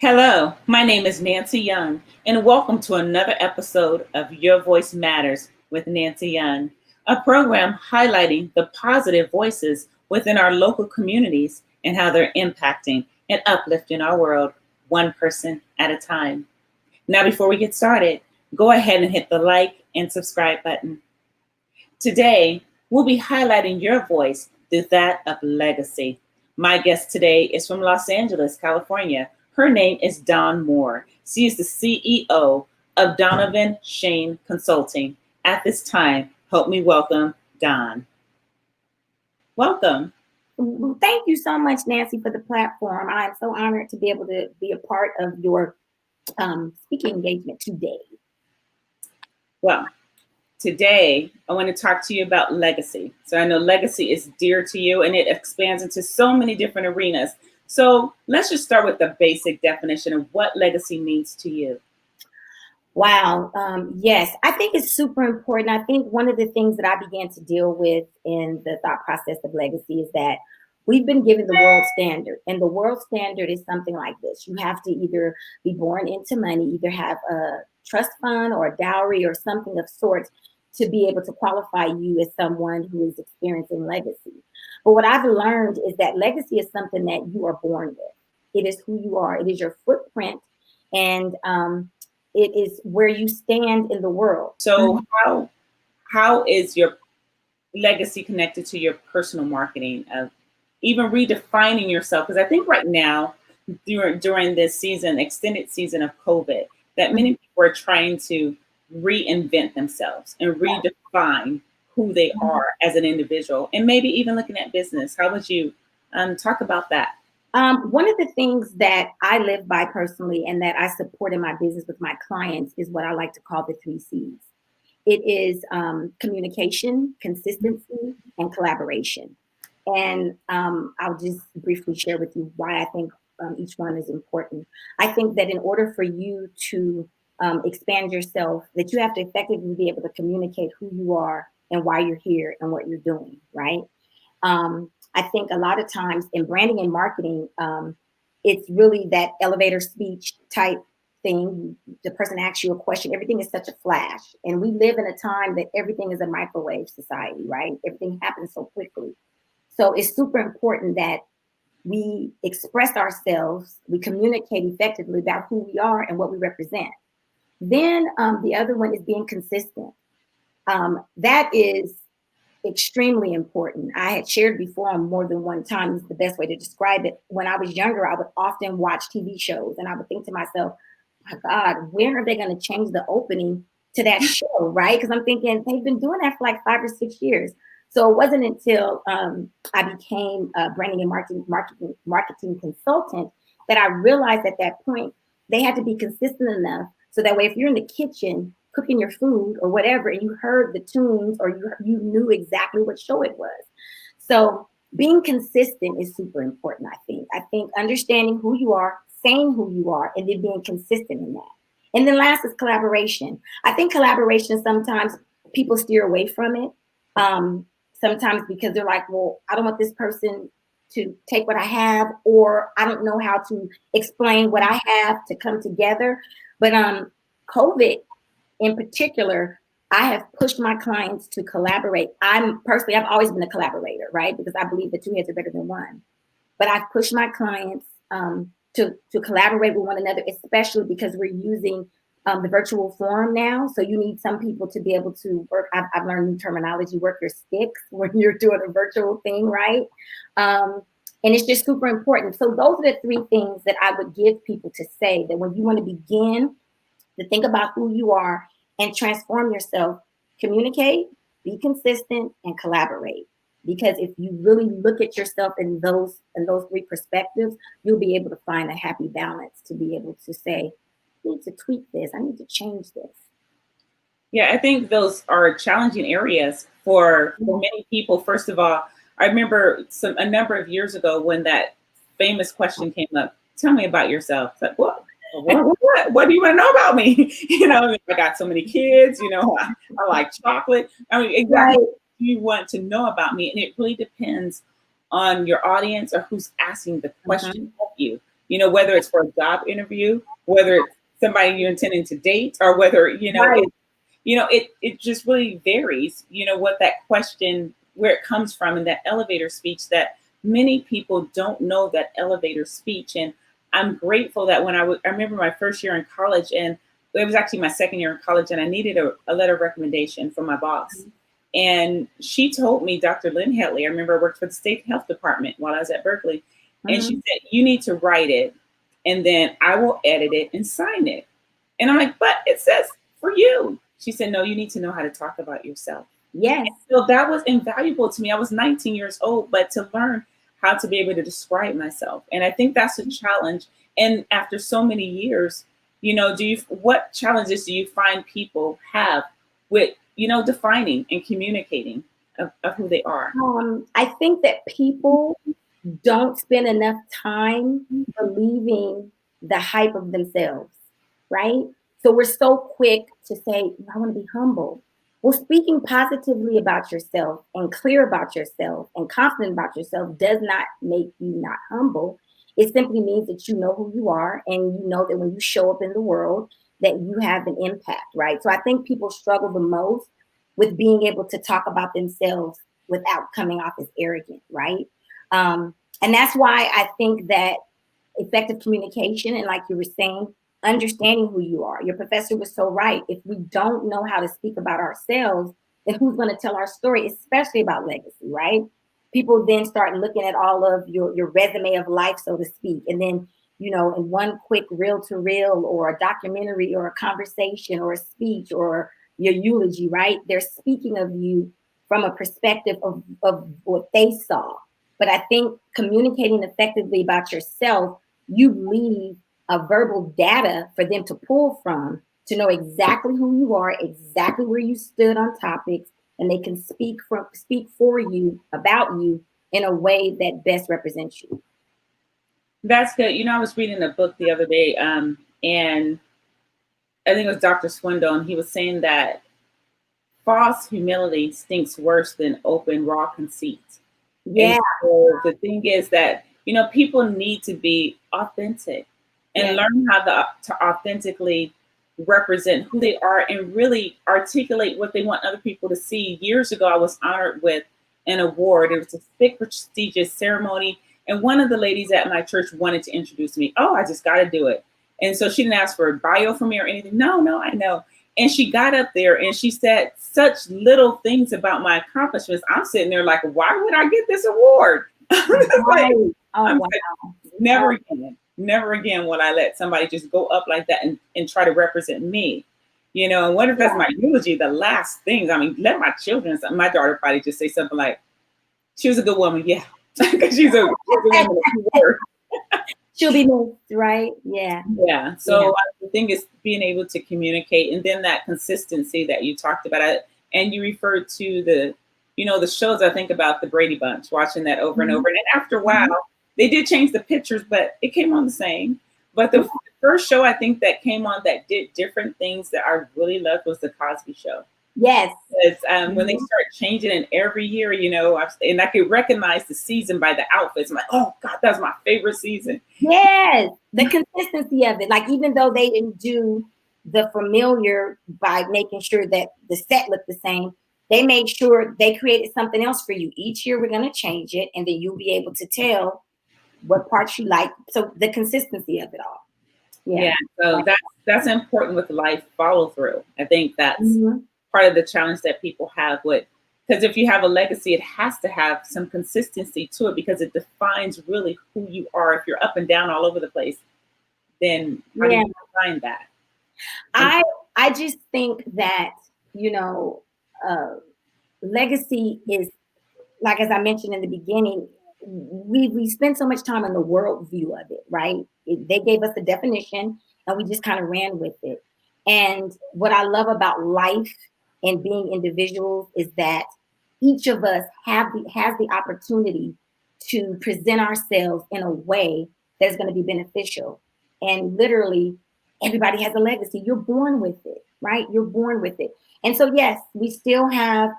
Hello, my name is Nancy Young, and welcome to another episode of Your Voice Matters with Nancy Young, a program highlighting the positive voices within our local communities and how they're impacting and uplifting our world one person at a time. Now, before we get started, go ahead and hit the like and subscribe button. Today, we'll be highlighting your voice through that of legacy. My guest today is from Los Angeles, California. Her name is Dawn Moore. She is the CEO of Donovan Shane Consulting. At this time, help me welcome Dawn. Welcome. Well, thank you so much, Nancy, for the platform. I am so honored to be able to be a part of your speaking engagement today. Well, today I want to talk to you about legacy. So I know legacy is dear to you and it expands into so many different arenas. So let's just start with the basic definition of what legacy means to you. Wow. Yes, I think it's super important. I think one of the things that I began to deal with in the thought process of legacy is that we've been given the world standard, and the world standard is something like this. You have to either be born into money, either have a trust fund or a dowry or something of sorts to be able to qualify you as someone who is experiencing legacy. But what I've learned is that legacy is something that you are born with. It is who you are. It is your footprint, and it is where you stand in the world. So how is your legacy connected to your personal marketing of even redefining yourself? Because I think right now, during this season, extended season of COVID, that many people are trying to reinvent themselves and redefine who they are as an individual, and maybe even looking at business. How would you talk about that? One of the things that I live by personally and that I support in my business with my clients is what I like to call the 3 C's. It is communication, consistency, and collaboration. And I'll just briefly share with you why I think each one is important. I think that in order for you to expand yourself, that you have to effectively be able to communicate who you are and why you're here and what you're doing, right? I think a lot of times in branding and marketing, it's really that elevator speech type thing. The person asks you a question, everything is such a flash. And we live in a time that everything is a microwave society, right? Everything happens so quickly. So it's super important that we express ourselves, we communicate effectively about who we are and what we represent. Then the other one is being consistent. That is extremely important. I had shared before on more than one time, is the best way to describe it. When I was younger, I would often watch TV shows and I would think to myself, my God, when are they going to change the opening to that show, right? Because I'm thinking they've been doing that for like 5 or 6 years. So it wasn't until I became a branding and marketing consultant that I realized at that point they had to be consistent enough so that way if you're in the kitchen cooking your food or whatever and you heard the tunes or you knew exactly what show it was. So being consistent is super important, I think. I think understanding who you are, saying who you are, and then being consistent in that. And then last is collaboration. I think collaboration, sometimes people steer away from it. Sometimes because they're like, well, I don't want this person to take what I have, or I don't know how to explain what I have to come together. But COVID in particular, I have pushed my clients to collaborate. I've always been a collaborator, right? Because I believe that two heads are better than one. But I've pushed my clients to collaborate with one another, especially because we're using the virtual forum now. So you need some people to be able to work. I've learned new terminology, work your sticks when you're doing a virtual thing, right? And it's just super important. So those are the 3 things that I would give people to say, that when you want to begin to think about who you are and transform yourself, communicate, be consistent, and collaborate. Because if you really look at yourself in those 3 perspectives, you'll be able to find a happy balance to be able to say, I need to tweak this, I need to change this. Yeah, I think those are challenging areas for many people. First of all, I remember a number of years ago when that famous question came up, tell me about yourself. It's like, what do you want to know about me? I got so many kids, I like chocolate. I mean, exactly what you want to know about me. And it really depends on your audience or who's asking the question of you. whether it's for a job interview, whether it's somebody you're intending to date, or whether, Right. it just really varies, what that question, where it comes from in that elevator speech, that many people don't know that elevator speech. And I'm grateful that I remember my first year in college, and it was actually my second year in college, and I needed a letter of recommendation from my boss. And she told me, Dr. Lynn Hetley, I remember I worked for the state health department while I was at Berkeley. And she said, you need to write it, and then I will edit it and sign it. And I'm like, but it says for you. She said, no, you need to know how to talk about yourself. Yes. And so that was invaluable to me. I was 19 years old, but to learn how to be able to describe myself. And I think that's a challenge. And after so many years, what challenges do you find people have with, defining and communicating of who they are? I think that people don't spend enough time believing the hype of themselves, right? So we're so quick to say, I want to be humble. Well, speaking positively about yourself and clear about yourself and confident about yourself does not make you not humble. It simply means that you know who you are, and you know that when you show up in the world, that you have an impact, right? So I think people struggle the most with being able to talk about themselves without coming off as arrogant, right? And that's why I think that effective communication, and like you were saying, understanding who you are. Your professor was so right. If we don't know how to speak about ourselves, then who's going to tell our story, especially about legacy, right? People then start looking at all of your resume of life, so to speak. And then, in one quick reel to reel or a documentary or a conversation or a speech or your eulogy, right? They're speaking of you from a perspective of what they saw. But I think communicating effectively about yourself, you leave a verbal data for them to pull from to know exactly who you are, exactly where you stood on topics, and they can speak for you, about you, in a way that best represents you. That's good. I was reading a book the other day, and I think it was Dr. Swindle, and he was saying that false humility stinks worse than open raw conceit. Yeah. And so the thing is that, people need to be authentic and learn how to authentically represent who they are and really articulate what they want other people to see. Years ago, I was honored with an award. It was a big, prestigious ceremony. And one of the ladies at my church wanted to introduce me. Oh, I just got to do it. And so she didn't ask for a bio from me or anything. No, I know. And she got up there and she said such little things about my accomplishments. I'm sitting there like, why would I get this award? Like, wow. Never again will I let somebody just go up like that and try to represent me. And what if that's my eulogy, the last things? I mean, let my children, my daughter probably just say something like, she was a good woman. Yeah. Because she's a woman of word. She'll be missed, right? Yeah. Yeah. So the thing is being able to communicate, and then that consistency that you talked about. And you referred to the shows. I think about the Brady Bunch, watching that over and over. And then after a while, they did change the pictures, but it came on the same. But the first show I think that came on that did different things that I really loved was the Cosby Show. Yes. Because when they start changing it every year, and I could recognize the season by the outfits. I'm like, oh God, that's my favorite season. Yes, the consistency of it. Like, even though they didn't do the familiar by making sure that the set looked the same, they made sure they created something else for you. Each year we're going to change it, and then you'll be able to tell what parts you like. So the consistency of it all. Yeah. So that's important with life follow through. I think that's part of the challenge that people have with, because if you have a legacy, it has to have some consistency to it because it defines really who you are. If you're up and down all over the place, then how do you find that? I just think that, legacy is, like, as I mentioned in the beginning, we spend so much time on the world view of it, right? They gave us a definition and we just kind of ran with it. And what I love about life and being individuals is that each of us has the opportunity to present ourselves in a way that's going to be beneficial. And literally, everybody has a legacy. You're born with it, right? You're born with it. And so, yes, we still have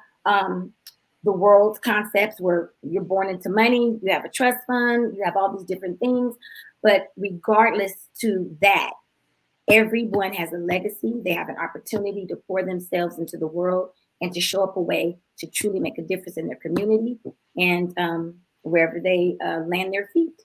the world's concepts where you're born into money, you have a trust fund, you have all these different things. But regardless to that, everyone has a legacy. They have an opportunity to pour themselves into the world and to show up a way to truly make a difference in their community and wherever they land their feet.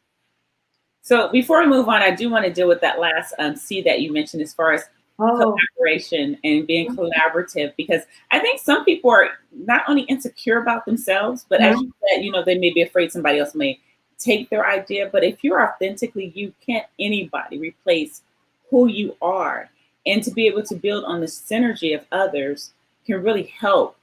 So before we move on, I do want to deal with that last C that you mentioned as far as collaboration and being collaborative, because I think some people are not only insecure about themselves, but as you said, they may be afraid somebody else may take their idea. But if you're authentically you, can't anybody replace who you are. And to be able to build on the synergy of others can really help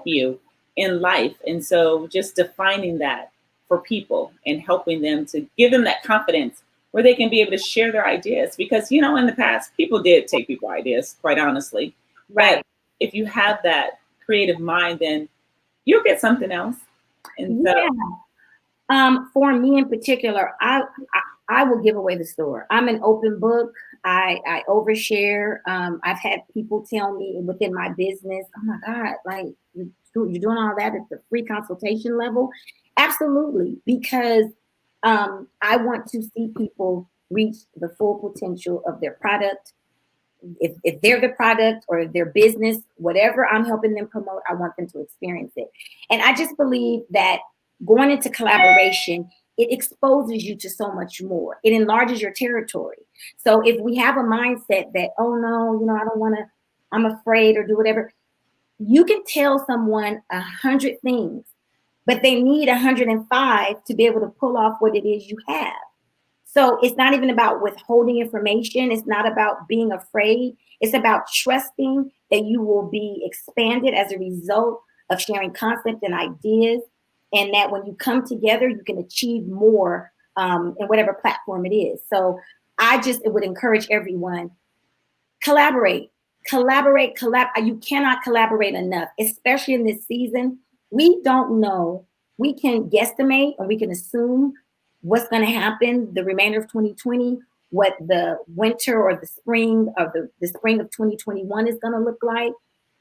you in life. And so just defining that for people and helping them to give them that confidence where they can be able to share their ideas. Because, in the past, people did take people's ideas, quite honestly. Right. But if you have that creative mind, then you'll get something else. And so, for me in particular, I will give away the store. I'm an open book. I overshare. I've had people tell me within my business, oh my God, like you're doing all that at the free consultation level. Absolutely. Because I want to see people reach the full potential of their product. If they're the product or their business, whatever I'm helping them promote, I want them to experience it. And I just believe that going into collaboration, it exposes you to so much more. It enlarges your territory. So if we have a mindset that, oh no, I don't want to, I'm afraid or do whatever, you can tell someone 100 things, but they need 105 to be able to pull off what it is you have. So it's not even about withholding information. It's not about being afraid. It's about trusting that you will be expanded as a result of sharing concepts and ideas, and that when you come together, you can achieve more in whatever platform it is. So I just would encourage everyone, collaborate. You cannot collaborate enough, especially in this season. We don't know. We can guesstimate and we can assume what's going to happen the remainder of 2020, what the winter or the spring of the spring of 2021 is going to look like.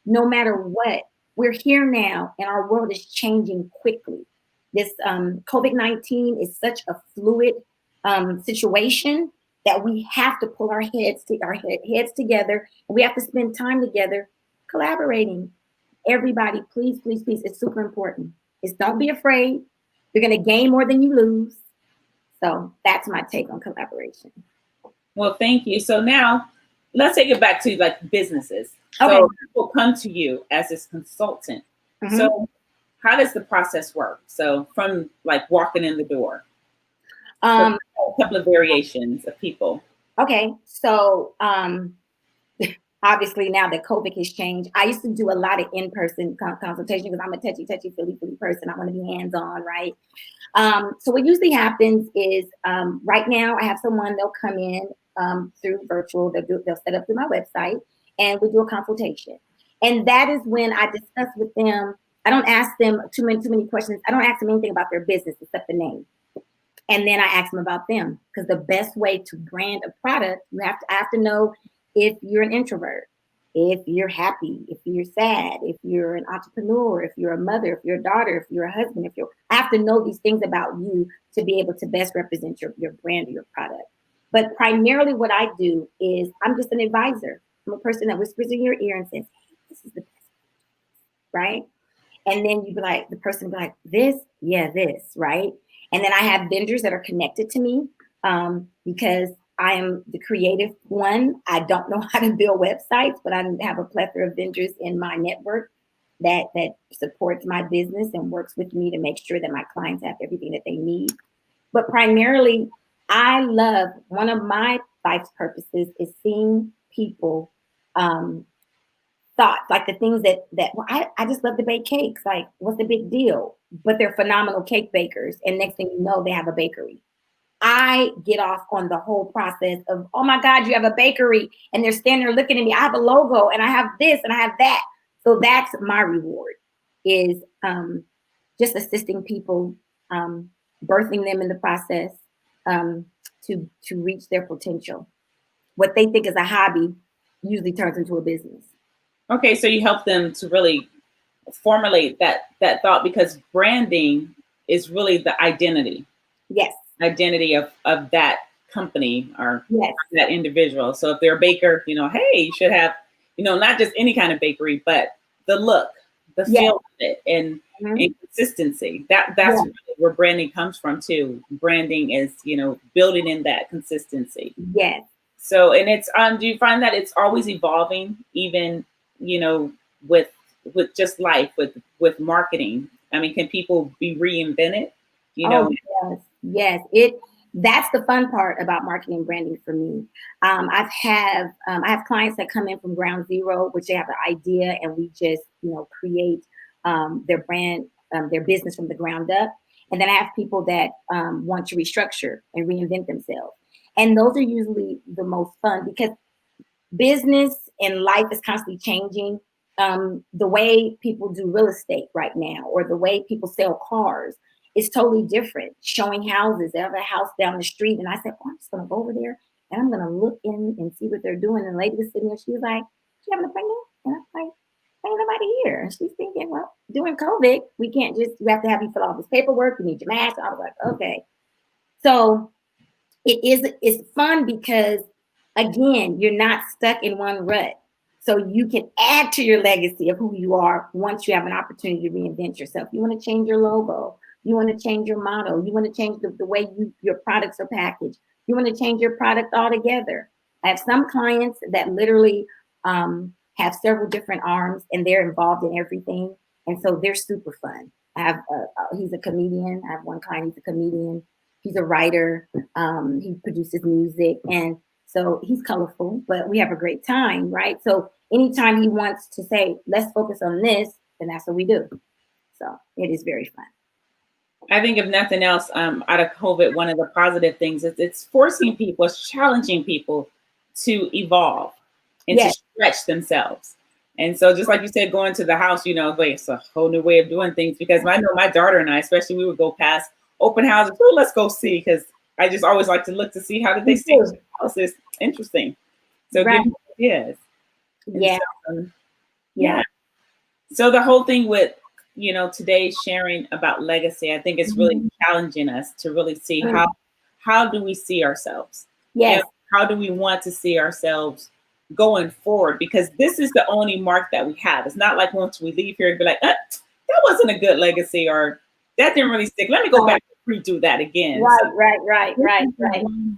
No matter what, we're here now and our world is changing quickly. This COVID-19 is such a fluid situation that we have to pull our heads together, and we have to spend time together collaborating. Everybody, please, please, please, it's super important. Don't be afraid. You're going to gain more than you lose. So that's my take on collaboration. Well, thank you. So now let's take it back to like businesses. Okay. So people come to you as this consultant. Mm-hmm. So how does the process work? So from like walking in the door, a couple of variations of people. Okay. So obviously now that COVID has changed, I used to do a lot of in-person consultation because I'm a touchy, feely person. I want to be hands-on, right? So what usually happens is right now I have someone, they'll come in through virtual, they'll set up through my website and we do a consultation. And that is when I discuss with them. I don't ask them too many questions. I don't ask them anything about their business except the name. And then I ask them about them, because the best way to brand a product, I have to know if you're an introvert, if you're happy, if you're sad, if you're an entrepreneur, if you're a mother, if you're a daughter, if you're a husband, I have to know these things about you to be able to best represent your brand or your product. But primarily what I do is I'm just an advisor. I'm a person that whispers in your ear and says, hey, this is the best, right? And then the person be like, this, right? And then I have vendors that are connected to me because I am the creative one. I don't know how to build websites, but I have a plethora of vendors in my network that supports my business and works with me to make sure that my clients have everything that they need. But primarily, one of my life's purposes is seeing people thoughts, like the things that I just love to bake cakes. Like, what's the big deal? But they're phenomenal cake bakers. And next thing you know, they have a bakery. I get off on the whole process of, oh my God, you have a bakery. And they're standing there looking at me. I have a logo and I have this and I have that. So that's my reward, is just assisting people, birthing them in the process to reach their potential. What they think is a hobby usually turns into a business. Okay, so you help them to really formulate that thought, because branding is really the Yes. identity of that company or Yes. that individual. So if they're a baker, hey, you should have, not just any kind of bakery, but the look, the Yes. feel of it, and consistency. That's Yes. really where branding comes from too. Branding is, building in that consistency. Yes. So, and it's do you find that it's always evolving, even, with just life, with marketing? I mean, can people be reinvented? Oh yes, yes. That's the fun part about marketing and branding for me. I have clients that come in from ground zero, which they have an idea, and we just create their brand, their business from the ground up. And then I have people that want to restructure and reinvent themselves, and those are usually the most fun because business and life is constantly changing. The way people do real estate right now, or the way people sell cars, is totally different. Showing houses, they have a house down the street, and I said, "Oh, I'm just gonna go over there and I'm gonna look in and see what they're doing." And the lady was sitting there, she was like, "You having a appointment?" And I'm like, "Ain't nobody here." And she's thinking, "Well, during COVID, we can't just, we have to have you fill out this paperwork. You need your mask." I was like, "Okay." So it's fun because again, you're not stuck in one rut. So you can add to your legacy of who you are once you have an opportunity to reinvent yourself. You want to change your logo, you want to change your motto, you want to change the way your products are packaged, you want to change your product altogether. I have some clients that literally have several different arms and they're involved in everything. And so they're super fun. I have he's a comedian. I have one client, he's a comedian. He's a writer. He produces music, and so he's colorful, but we have a great time, right? So anytime he wants to say, "Let's focus on this," then that's what we do. So it is very fun. I think if nothing else, out of COVID, one of the positive things is it's forcing people, it's challenging people to evolve and to Yes. stretch themselves. And so, just like you said, going to the house, like it's a whole new way of doing things. Because I know my daughter and I, especially, we would go past open houses. Oh, let's go see, because I just always like to look to see how did they stage the house. It's interesting. So Right. give me ideas. Yeah. So, yeah. So the whole thing with today sharing about legacy, I think it's really challenging us to really see how do we see ourselves? Yes. And how do we want to see ourselves going forward? Because this is the only mark that we have. It's not like once we leave here and be like, that wasn't a good legacy, or that didn't really stick. Let me go back and redo that again. Right.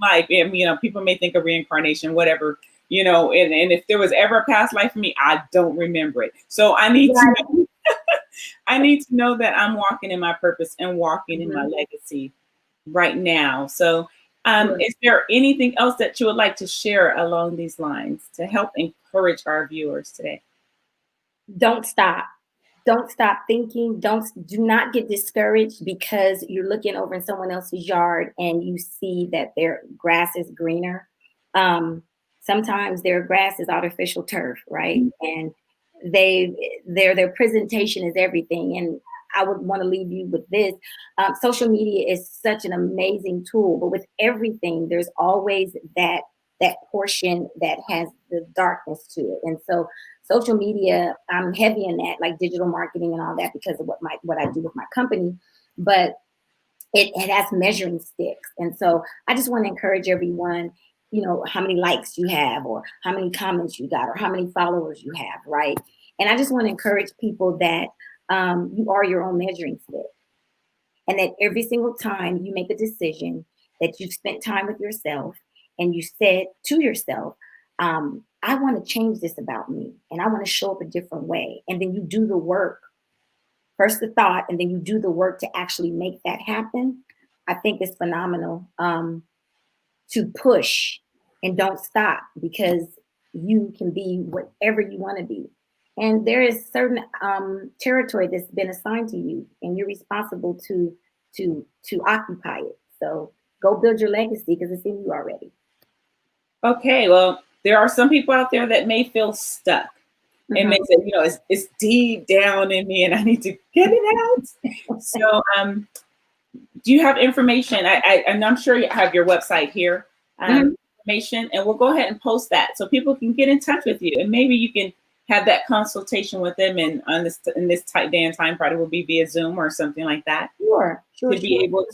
Life, and people may think of reincarnation, whatever. And if there was ever a past life for me, I don't remember it. So I need to know, I need to know that I'm walking in my purpose and walking in my legacy right now. So is there anything else that you would like to share along these lines to help encourage our viewers today? Don't stop. Don't stop thinking. Do not get discouraged because you're looking over in someone else's yard and you see that their grass is greener. Sometimes their grass is artificial turf, right? And their presentation is everything. And I would want to leave you with this. Social media is such an amazing tool, but with everything, there's always that portion that has the darkness to it. And so social media, I'm heavy in that, like digital marketing and all that, because of what I do with my company. But it has measuring sticks. And so I just want to encourage everyone, how many likes you have, or how many comments you got, or how many followers you have, right? And I just want to encourage people that you are your own measuring stick. And that every single time you make a decision that you've spent time with yourself and you said to yourself, I want to change this about me and I want to show up a different way. And then you do the work, first the thought, and then you do the work to actually make that happen. I think it's phenomenal to push and don't stop, because you can be whatever you want to be. And there is certain territory that's been assigned to you, and you're responsible to occupy it. So go build your legacy because it's in you already. Okay, well, there are some people out there that may feel stuck. And may say, it's deep down in me and I need to get it out. So do you have information? And I'm sure you have your website here, information, and we'll go ahead and post that so people can get in touch with you. And maybe you can have that consultation with them, and on this in this tight day and time, probably will be via Zoom or something like that, Sure, sure, to be sure. able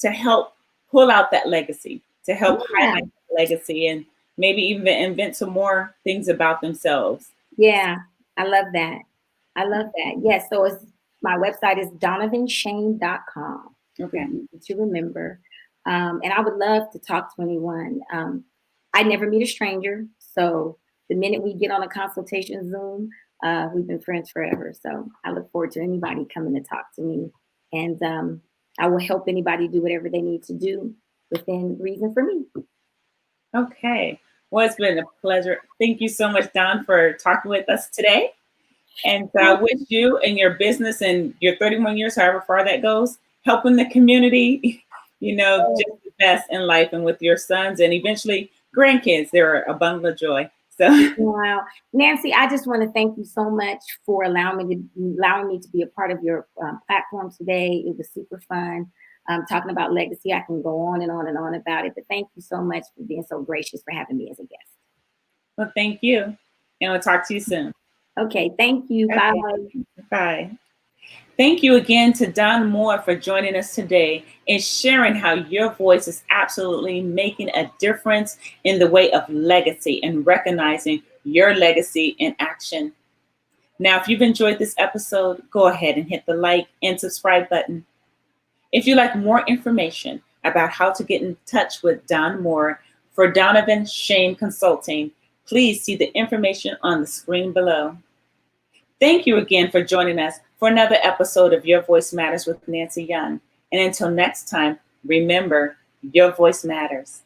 to help pull out that legacy, to help Yeah, highlight the legacy, and maybe even invent some more things about themselves. yeah. I love that. I love that. Yes. So it's my website is donovanshane.com. Pretty Okay. easy to remember. And I would love to talk to anyone. I never meet a stranger. So the minute we get on a consultation Zoom, we've been friends forever. So I look forward to anybody coming to talk to me. And I will help anybody do whatever they need to do within reason for me. Okay. Well, it's been a pleasure. Thank you so much, Don, for talking with us today. And I wish you and your business and your 31 years, however far that goes, helping the community, just the best in life and with your sons and eventually grandkids. They're a bundle of joy. So Wow, Nancy, I just want to thank you so much for allowing me to be a part of your platform today. It was super fun. Talking about legacy, I can go on and on and on about it, but thank you so much for being so gracious for having me as a guest. well, thank you. And we'll talk to you soon. Okay, thank you. Bye. Okay. Bye. Thank you again to Don Moore for joining us today and sharing how your voice is absolutely making a difference in the way of legacy and recognizing your legacy in action. Now, if you've enjoyed this episode, go ahead and hit the like and subscribe button. If you'd like more information about how to get in touch with Don Moore for Donovan Shane Consulting, please see the information on the screen below. Thank you again for joining us for another episode of Your Voice Matters with Nancy Young. And until next time, remember, your voice matters.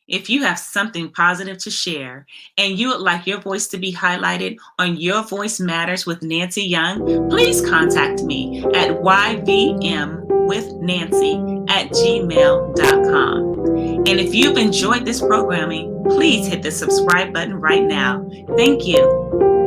If you have something positive to share and you would like your voice to be highlighted on Your Voice Matters with Nancy Young, please contact me at YVMwithnancy@gmail.com. And if you've enjoyed this programming, please hit the subscribe button right now. Thank you.